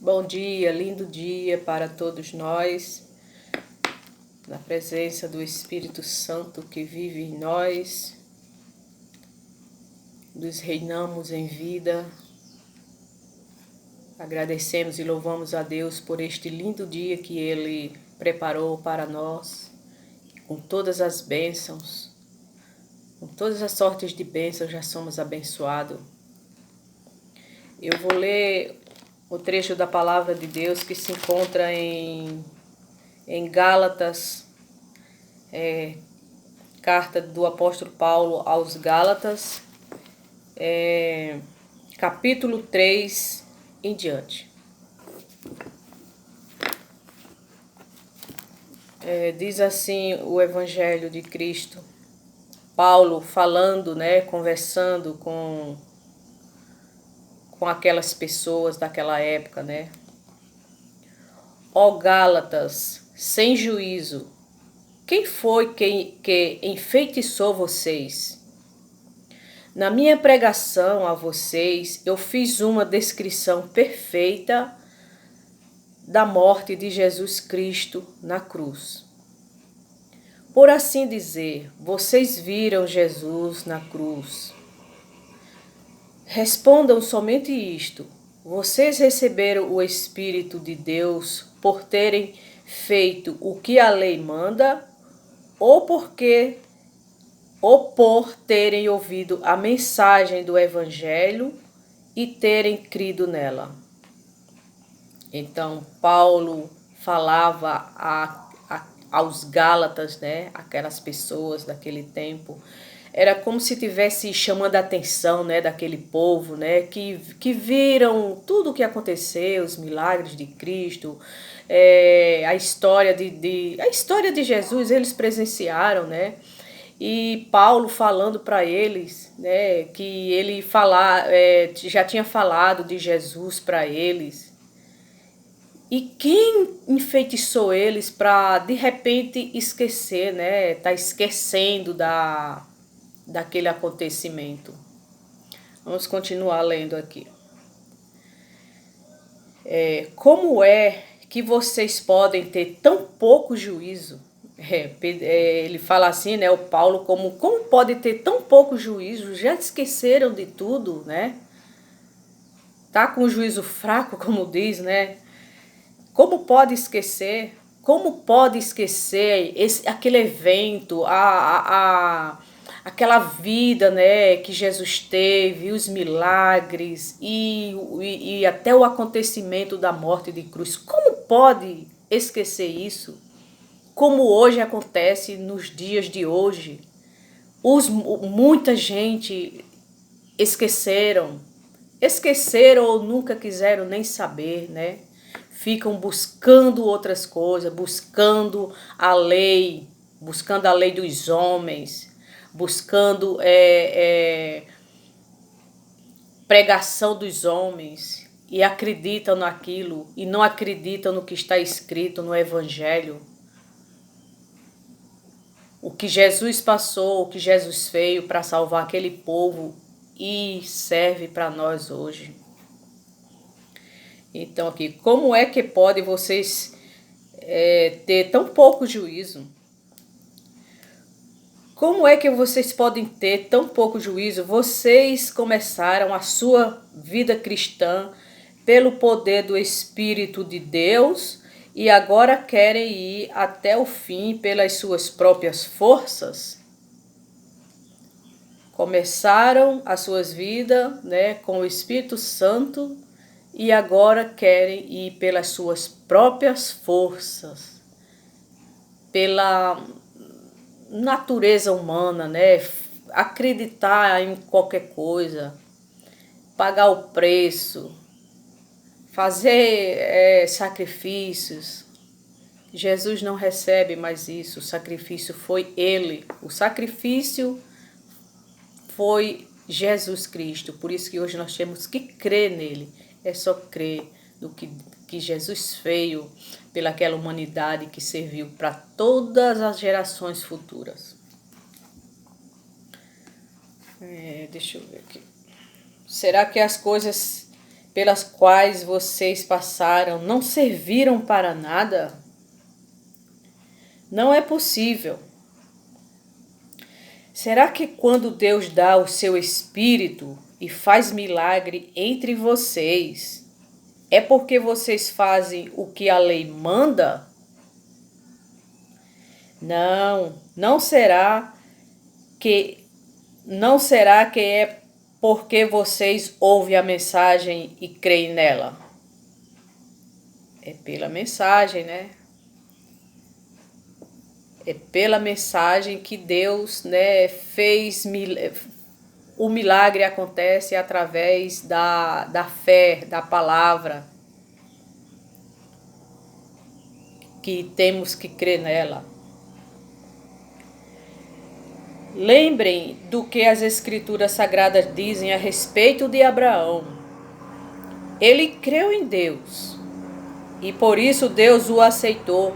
Bom dia, lindo dia para todos nós, na presença do Espírito Santo que vive em nós, nos reinamos em vida. Agradecemos e louvamos a Deus por este lindo dia que Ele preparou para nós, com todas as bênçãos, com todas as sortes de bênçãos já somos abençoados. Eu vou ler o trecho da palavra de Deus que se encontra em Gálatas, carta do apóstolo Paulo aos Gálatas, capítulo 3 em diante. Diz assim o Evangelho de Cristo, Paulo falando, conversando com aquelas pessoas daquela época, Ó Gálatas, sem juízo, quem foi que enfeitiçou vocês? Na minha pregação a vocês, eu fiz uma descrição perfeita da morte de Jesus Cristo na cruz. Por assim dizer, vocês viram Jesus na cruz. Respondam somente isto: vocês receberam o Espírito de Deus por terem feito o que a lei manda, ou por terem ouvido a mensagem do Evangelho e terem crido nela. Então, Paulo falava aos Gálatas, aquelas pessoas daquele tempo. Era como se estivesse chamando a atenção, daquele povo, que viram tudo o que aconteceu, os milagres de Cristo, a história de Jesus, eles presenciaram, E Paulo falando para eles, que ele já tinha falado de Jesus para eles. E quem enfeitiçou eles para de repente esquecer, Tá esquecendo daquele acontecimento. Vamos continuar lendo aqui. Como é que vocês podem ter tão pouco juízo? Ele fala assim, o Paulo, como pode ter tão pouco juízo? Já esqueceram de tudo, Tá com o juízo fraco, como diz, Como pode esquecer? Como pode esquecer aquele evento, aquela vida, que Jesus teve, os milagres e até o acontecimento da morte de cruz? Como pode esquecer isso? Como hoje acontece nos dias de hoje. Muita gente esqueceram ou nunca quiseram nem saber, Ficam buscando outras coisas, buscando a lei dos homens, buscando pregação dos homens e acreditam naquilo e não acreditam no que está escrito no Evangelho. O que Jesus passou, o que Jesus veio para salvar aquele povo e serve para nós hoje. Então aqui, como é que pode vocês ter tão pouco juízo? Como é que vocês podem ter tão pouco juízo? Vocês começaram a sua vida cristã pelo poder do Espírito de Deus e agora querem ir até o fim pelas suas próprias forças? Começaram as suas vidas, com o Espírito Santo e agora querem ir pelas suas próprias forças, pela natureza humana, acreditar em qualquer coisa, pagar o preço, fazer sacrifícios. Jesus não recebe mais isso, o sacrifício foi Ele, o sacrifício foi Jesus Cristo, por isso que hoje nós temos que crer nele. É só crer no que Jesus veio pelaquela humanidade que serviu para todas as gerações futuras. Deixa eu ver aqui. Será que as coisas pelas quais vocês passaram não serviram para nada? Não é possível. Será que quando Deus dá o seu Espírito e faz milagre entre vocês, é porque vocês fazem o que a lei manda? Não será que é porque vocês ouvem a mensagem e creem nela. É pela mensagem, né? É pela mensagem que Deus, né, fez. O milagre acontece através da fé, da palavra, que temos que crer nela. Lembrem do que as Escrituras Sagradas dizem a respeito de Abraão. Ele creu em Deus e por isso Deus o aceitou.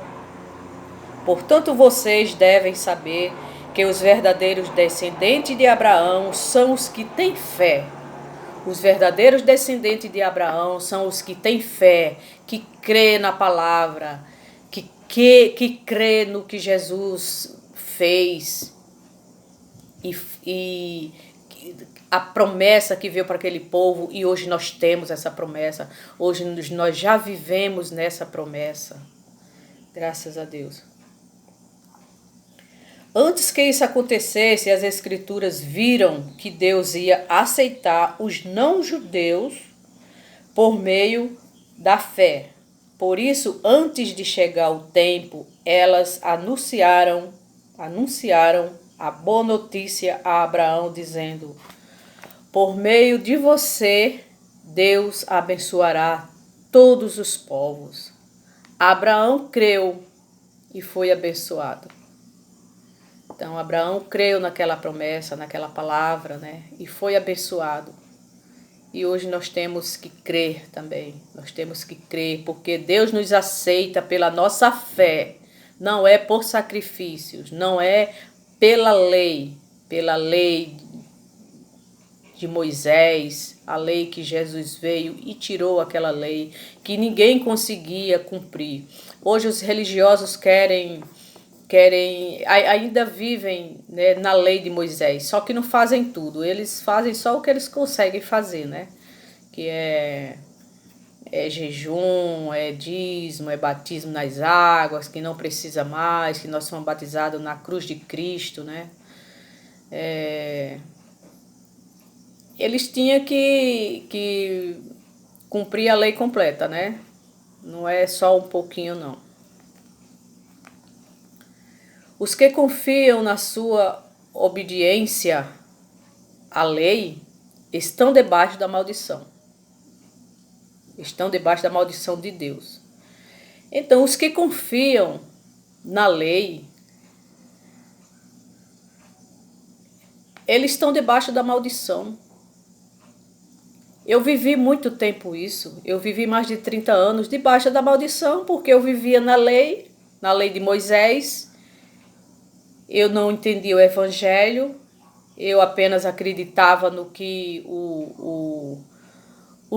Portanto, vocês devem saber que os verdadeiros descendentes de Abraão são os que têm fé. Os verdadeiros descendentes de Abraão são os que têm fé, que crê na palavra, que crê no que Jesus fez e a promessa que veio para aquele povo, e hoje nós temos essa promessa. Hoje nós já vivemos nessa promessa. Graças a Deus. Antes que isso acontecesse, as Escrituras viram que Deus ia aceitar os não-judeus por meio da fé. Por isso, antes de chegar o tempo, elas anunciaram a boa notícia a Abraão, dizendo: por meio de você, Deus abençoará todos os povos. Abraão creu e foi abençoado. Então, Abraão creu naquela promessa, naquela palavra, né? E foi abençoado. E hoje nós temos que crer também. Nós temos que crer, porque Deus nos aceita pela nossa fé. Não é por sacrifícios, não é pela lei de Moisés, a lei que Jesus veio e tirou aquela lei que ninguém conseguia cumprir. Hoje os religiosos ainda vivem, né, na lei de Moisés, só que não fazem tudo. Eles fazem só o que eles conseguem fazer, né? Que é jejum, é dízimo, é batismo nas águas, que não precisa mais, que nós somos batizados na cruz de Cristo, né? Eles tinham que cumprir a lei completa, né? Não é só um pouquinho, não. Os que confiam na sua obediência à lei estão debaixo da maldição. Estão debaixo da maldição de Deus. Então, os que confiam na lei, eles estão debaixo da maldição. Eu vivi muito tempo isso. Eu vivi mais de 30 anos debaixo da maldição, porque eu vivia na lei de Moisés. Eu não entendia o evangelho, eu apenas acreditava no que o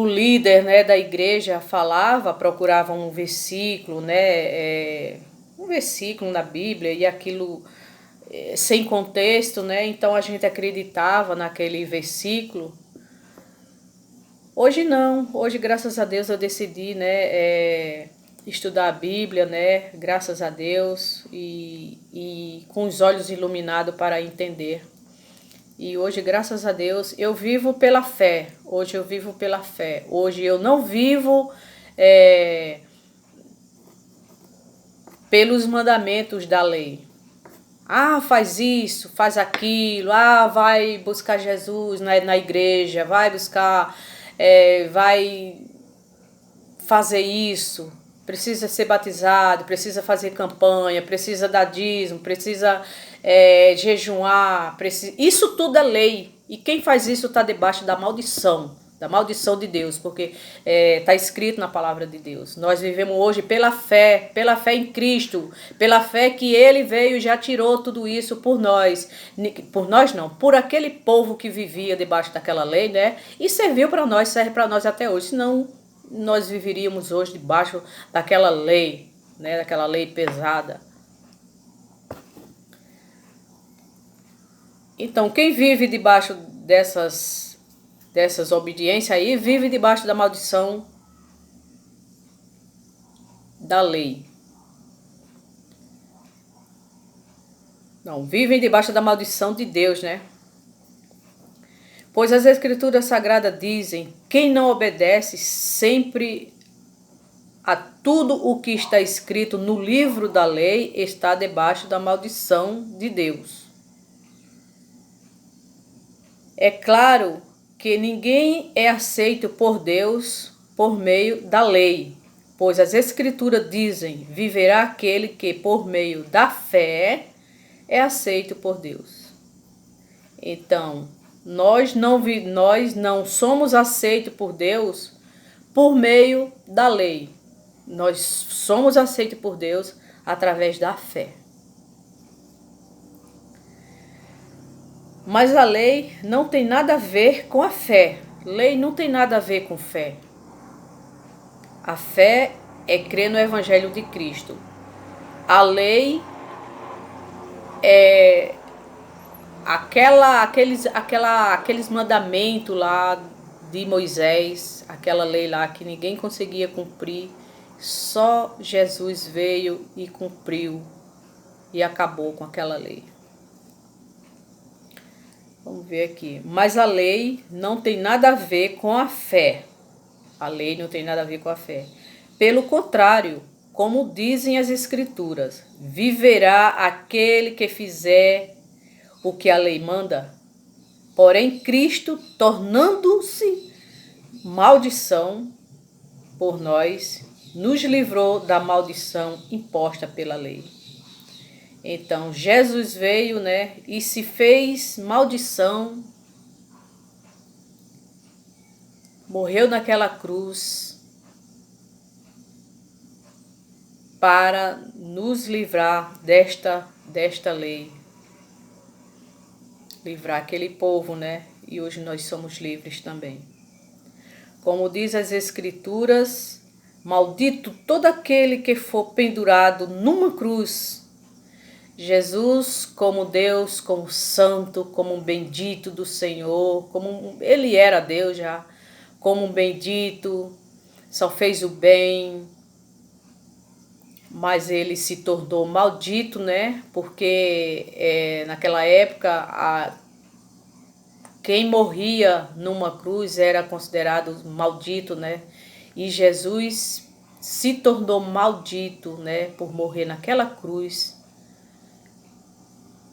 líder, né, da igreja falava, procurava um versículo, né, um versículo na Bíblia, e aquilo sem contexto, né, então a gente acreditava naquele versículo. Hoje não, hoje graças a Deus eu decidi, né, estudar a Bíblia, né? Graças a Deus, e com os olhos iluminados para entender. E hoje, graças a Deus, eu vivo pela fé. Hoje eu vivo pela fé. Hoje eu não vivo pelos mandamentos da lei. Ah, faz isso, faz aquilo. Ah, vai buscar Jesus na igreja. Vai buscar, vai fazer isso. Precisa ser batizado, precisa fazer campanha, precisa dar dízimo, precisa jejuar. Isso tudo é lei. E quem faz isso está debaixo da maldição. da maldição de Deus, porque está escrito na palavra de Deus. Nós vivemos hoje pela fé em Cristo, pela fé que Ele veio e já tirou tudo isso por nós não, por aquele povo que vivia debaixo daquela lei, né? E serviu para nós, serve para nós até hoje, senão nós viveríamos hoje debaixo daquela lei, né? Daquela lei pesada. Então, quem vive debaixo dessas obediências aí, vive debaixo da maldição da lei. Não, vivem debaixo da maldição de Deus, né? Pois as Escrituras Sagradas dizem: quem não obedece sempre a tudo o que está escrito no livro da lei está debaixo da maldição de Deus. É claro que ninguém é aceito por Deus por meio da lei, pois as Escrituras dizem: viverá aquele que por meio da fé é aceito por Deus. Então, nós não somos aceitos por Deus por meio da lei. Nós somos aceitos por Deus através da fé. Mas a lei não tem nada a ver com a fé. Lei não tem nada a ver com fé. A fé é crer no Evangelho de Cristo. A lei é aqueles mandamentos lá de Moisés, aquela lei lá que ninguém conseguia cumprir. Só Jesus veio e cumpriu e acabou com aquela lei. Vamos ver aqui. Mas a lei não tem nada a ver com a fé. A lei não tem nada a ver com a fé. Pelo contrário, como dizem as Escrituras, viverá aquele que fizer o que a lei manda. Porém, Cristo, tornando-se maldição por nós, nos livrou da maldição imposta pela lei. Então, Jesus veio, né, e se fez maldição, morreu naquela cruz para nos livrar desta lei. Livrar aquele povo, né? E hoje nós somos livres também. Como diz as Escrituras, maldito todo aquele que for pendurado numa cruz. Jesus, como Deus, como santo, como um bendito do Senhor, ele era Deus já, como um bendito, só fez o bem, mas ele se tornou maldito, né? Porque naquela época quem morria numa cruz era considerado maldito, né? E Jesus se tornou maldito, né? Por morrer naquela cruz,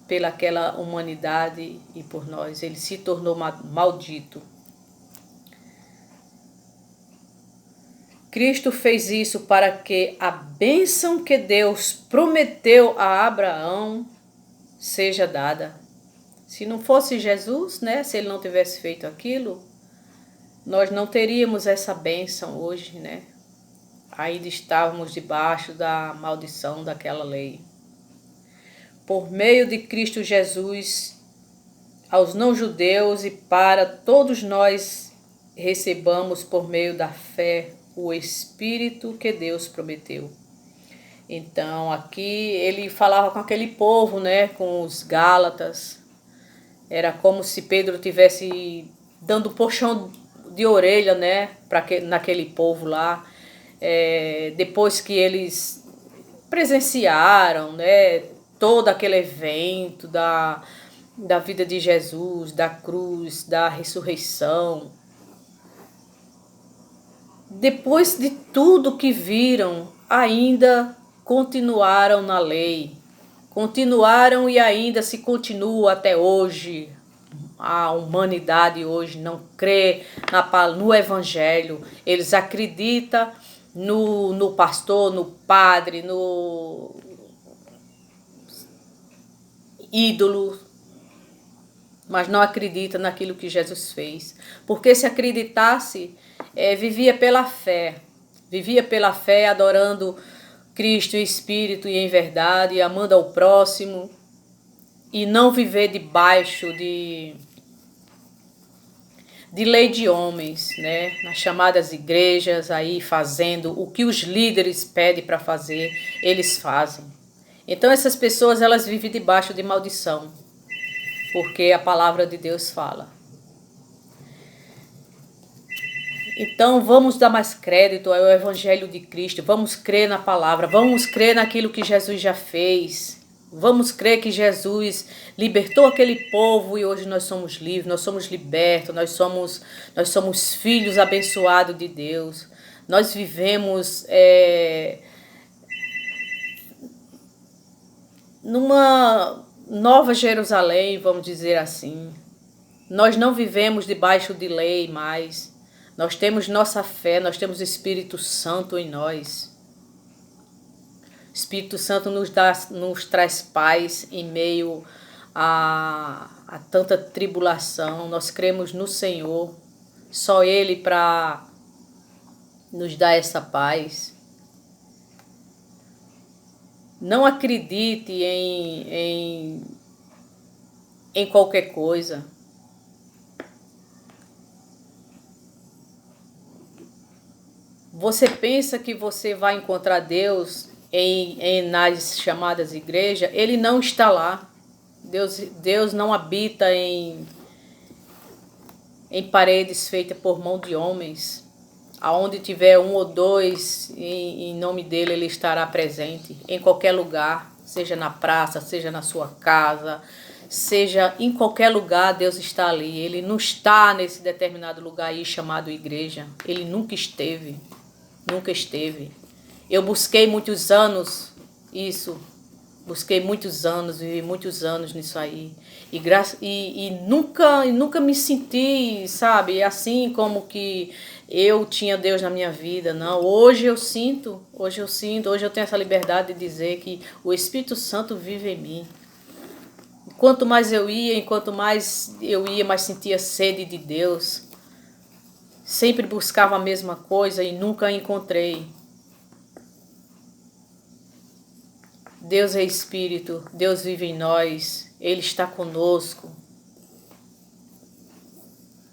pelaquela humanidade e por nós. Ele se tornou maldito. Cristo fez isso para que a bênção que Deus prometeu a Abraão seja dada. Se não fosse Jesus, né, se ele não tivesse feito aquilo, nós não teríamos essa bênção hoje, né? Ainda estávamos debaixo da maldição daquela lei. Por meio de Cristo Jesus, aos não-judeus e para todos nós recebamos por meio da fé o Espírito que Deus prometeu. Então aqui ele falava com aquele povo, né, com os Gálatas. Era como se Pedro tivesse dando um puxão de orelha, né, naquele povo lá. Depois que eles presenciaram, né, todo aquele evento da vida de Jesus, da cruz, da ressurreição. Depois de tudo que viram, ainda continuaram na lei. Continuaram e ainda se continua até hoje. A humanidade hoje não crê no Evangelho. Eles acreditam no pastor, no padre, no ídolo. mas não acredita naquilo que Jesus fez. Porque se acreditasse, vivia pela fé, adorando Cristo em espírito e em verdade, amando ao próximo, e não viver debaixo de lei de homens, né? Nas chamadas igrejas, aí fazendo o que os líderes pedem para fazer, eles fazem. Então essas pessoas, elas vivem debaixo de maldição, porque a palavra de Deus fala. Então vamos dar mais crédito ao Evangelho de Cristo, vamos crer na palavra, vamos crer naquilo que Jesus já fez. Vamos crer que Jesus libertou aquele povo e hoje nós somos livres, nós somos libertos, nós somos filhos abençoados de Deus. Nós vivemos numa nova Jerusalém, vamos dizer assim. Nós não vivemos debaixo de lei mais. Nós temos nossa fé, nós temos o Espírito Santo em nós. O Espírito Santo nos traz paz em meio a tanta tribulação. Nós cremos no Senhor, só Ele para nos dar essa paz. Não acredite em qualquer coisa. Você pensa que você vai encontrar Deus nas chamadas igrejas? Ele não está lá. Deus não habita em paredes feitas por mão de homens. Aonde tiver um ou dois, em nome dele, ele estará presente. Em qualquer lugar, seja na praça, seja na sua casa, seja em qualquer lugar, Deus está ali. Ele não está nesse determinado lugar aí chamado igreja. Ele nunca esteve. Nunca esteve. Eu busquei muitos anos isso. Busquei muitos anos, vivi muitos anos nisso aí. E nunca me senti, sabe, assim como que eu tinha Deus na minha vida. Não, hoje eu tenho essa liberdade de dizer que o Espírito Santo vive em mim. Quanto mais eu ia, mais sentia sede de Deus. Sempre buscava a mesma coisa e nunca a encontrei. Deus é Espírito, Deus vive em nós, Ele está conosco.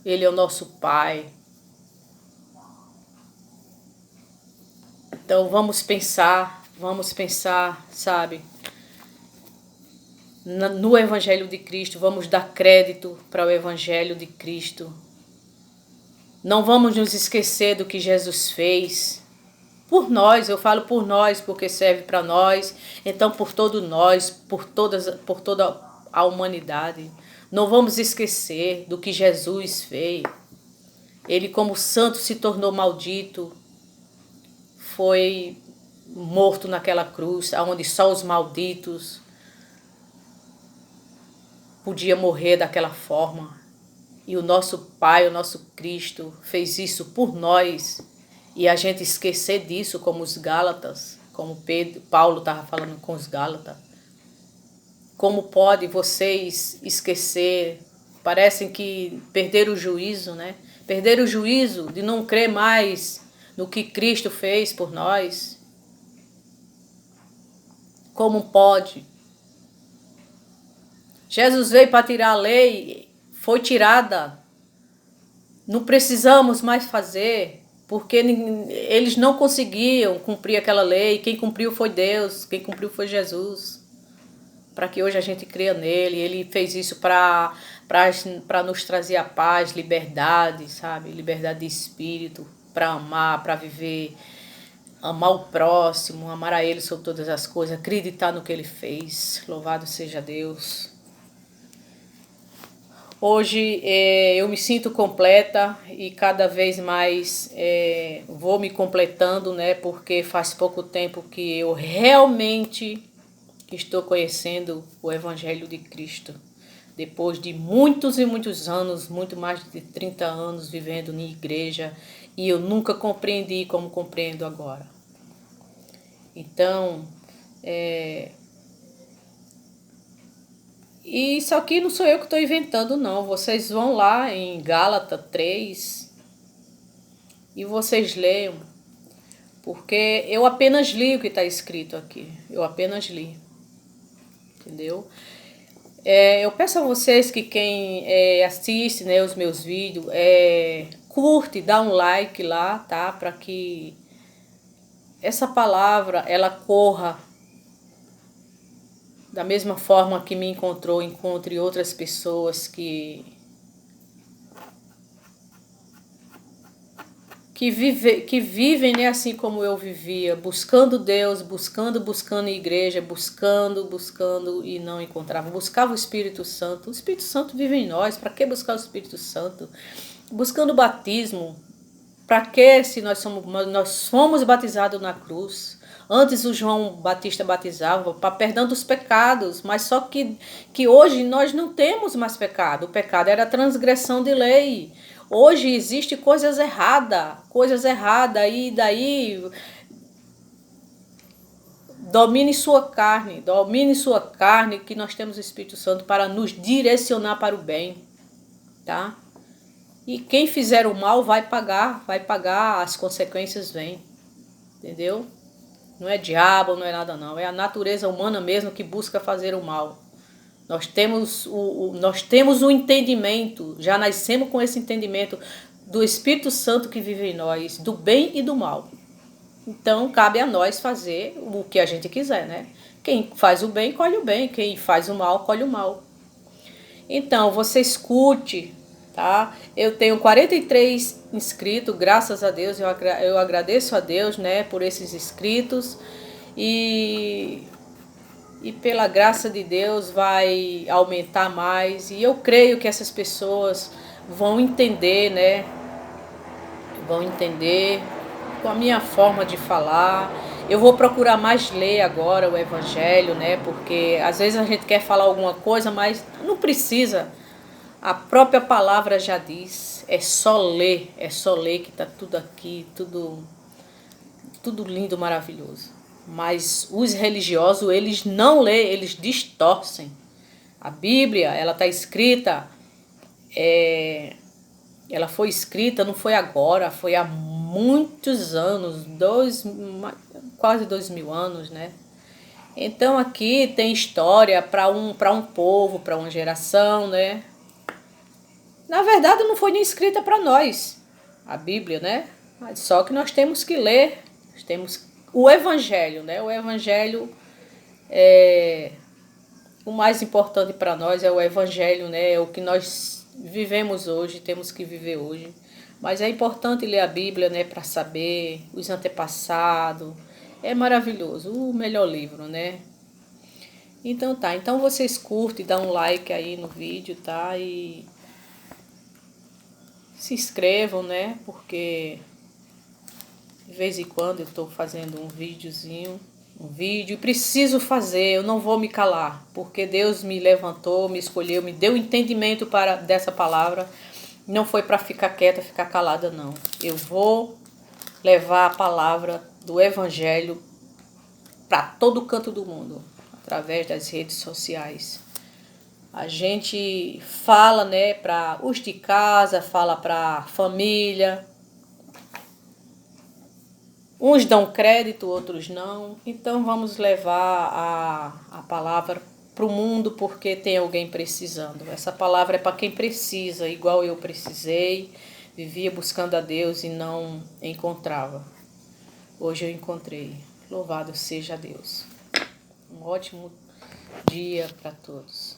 Ele é o nosso Pai. Então vamos pensar, sabe, no Evangelho de Cristo, vamos dar crédito para o Evangelho de Cristo. Não vamos nos esquecer do que Jesus fez por nós, eu falo por nós porque serve para nós, então por todos nós, por toda a humanidade. Não vamos esquecer do que Jesus fez. Ele, como santo, se tornou maldito, foi morto naquela cruz, onde só os malditos podiam morrer daquela forma. E o nosso Pai, o nosso Cristo, fez isso por nós. E a gente esquecer disso, como os Gálatas, como Paulo estava falando com os Gálatas. Como pode vocês esquecer? Parecem que perderam o juízo, né? Perderam o juízo de não crer mais no que Cristo fez por nós. Como pode? Jesus veio para tirar a lei, foi tirada. Não precisamos mais fazer, porque eles não conseguiam cumprir aquela lei. Quem cumpriu foi Deus, quem cumpriu foi Jesus. Para que hoje a gente creia nele. Ele fez isso para nos trazer a paz, liberdade, sabe? Liberdade de espírito, para amar, para viver, amar o próximo, amar a ele sobre todas as coisas, acreditar no que ele fez. Louvado seja Deus. Hoje eu me sinto completa e cada vez mais vou me completando, né? Porque faz pouco tempo que eu realmente estou conhecendo o Evangelho de Cristo. Depois de muitos e muitos anos, muito mais de 30 anos vivendo em igreja, e eu nunca compreendi como compreendo agora. Então, E isso aqui não sou eu que estou inventando, não. Vocês vão lá em Gálatas 3 e vocês leiam. Porque eu apenas li o que está escrito aqui. Eu apenas li. Entendeu? Eu peço a vocês que quem assiste, né, os meus vídeos, curte, dá um like lá, tá? Para que essa palavra ela corra da mesma forma que me encontrou, encontre outras pessoas que vivem, né, assim como eu vivia, buscando Deus, buscando igreja, buscando e não encontrava. Buscava o Espírito Santo. O Espírito Santo vive em nós. Para que buscar o Espírito Santo? Buscando o batismo. Para que se nós fomos batizados na cruz? Antes o João Batista batizava para perdão dos pecados, mas só que hoje nós não temos mais pecado. O pecado era transgressão de lei. Hoje existe coisas erradas, e daí domine sua carne, que nós temos o Espírito Santo para nos direcionar para o bem, tá? E quem fizer o mal vai pagar, as consequências vêm, entendeu? Não é diabo, não é nada não, é a natureza humana mesmo que busca fazer o mal. Nós temos o entendimento, já nascemos com esse entendimento do Espírito Santo que vive em nós, do bem e do mal. Então, cabe a nós fazer o que a gente quiser, né? Quem faz o bem, colhe o bem. Quem faz o mal, colhe o mal. Então, você escute, tá? Eu tenho 43 inscritos, graças a Deus. Eu agradeço a Deus, né, por esses inscritos. E pela graça de Deus vai aumentar mais. E eu creio que essas pessoas vão entender, né? Vão entender com a minha forma de falar. Eu vou procurar mais ler agora o Evangelho, né? Porque às vezes a gente quer falar alguma coisa, mas não precisa. A própria palavra já diz. É só ler que tá tudo aqui, tudo lindo, maravilhoso. Mas os religiosos, eles não lêem, eles distorcem. A Bíblia, ela está escrita, ela foi escrita, não foi agora, foi há muitos anos, quase 2000 anos, né? Então aqui tem história para um povo, para uma geração, né? Na verdade não foi nem escrita para nós, a Bíblia, né? Mas só que nós temos que ler, nós temos o Evangelho, né? O Evangelho o mais importante para nós é o Evangelho, né? É o que nós vivemos hoje, temos que viver hoje. Mas é importante ler a Bíblia, né? Para saber os antepassados. É maravilhoso, o melhor livro, né? Então tá, então vocês curtem, dá um like aí no vídeo, tá? E se inscrevam, né? Porque de vez em quando eu estou fazendo um vídeo e preciso fazer, eu não vou me calar, porque Deus me levantou, me escolheu, me deu entendimento dessa palavra. Não foi para ficar quieta, ficar calada, não. Eu vou levar a palavra do Evangelho para todo canto do mundo, através das redes sociais. A gente fala, né, para os de casa, fala para a família. Uns dão crédito, outros não. Então vamos levar a palavra para o mundo porque tem alguém precisando. Essa palavra é para quem precisa, igual eu precisei. Vivia buscando a Deus e não encontrava. Hoje eu encontrei. Louvado seja Deus. Um ótimo dia para todos.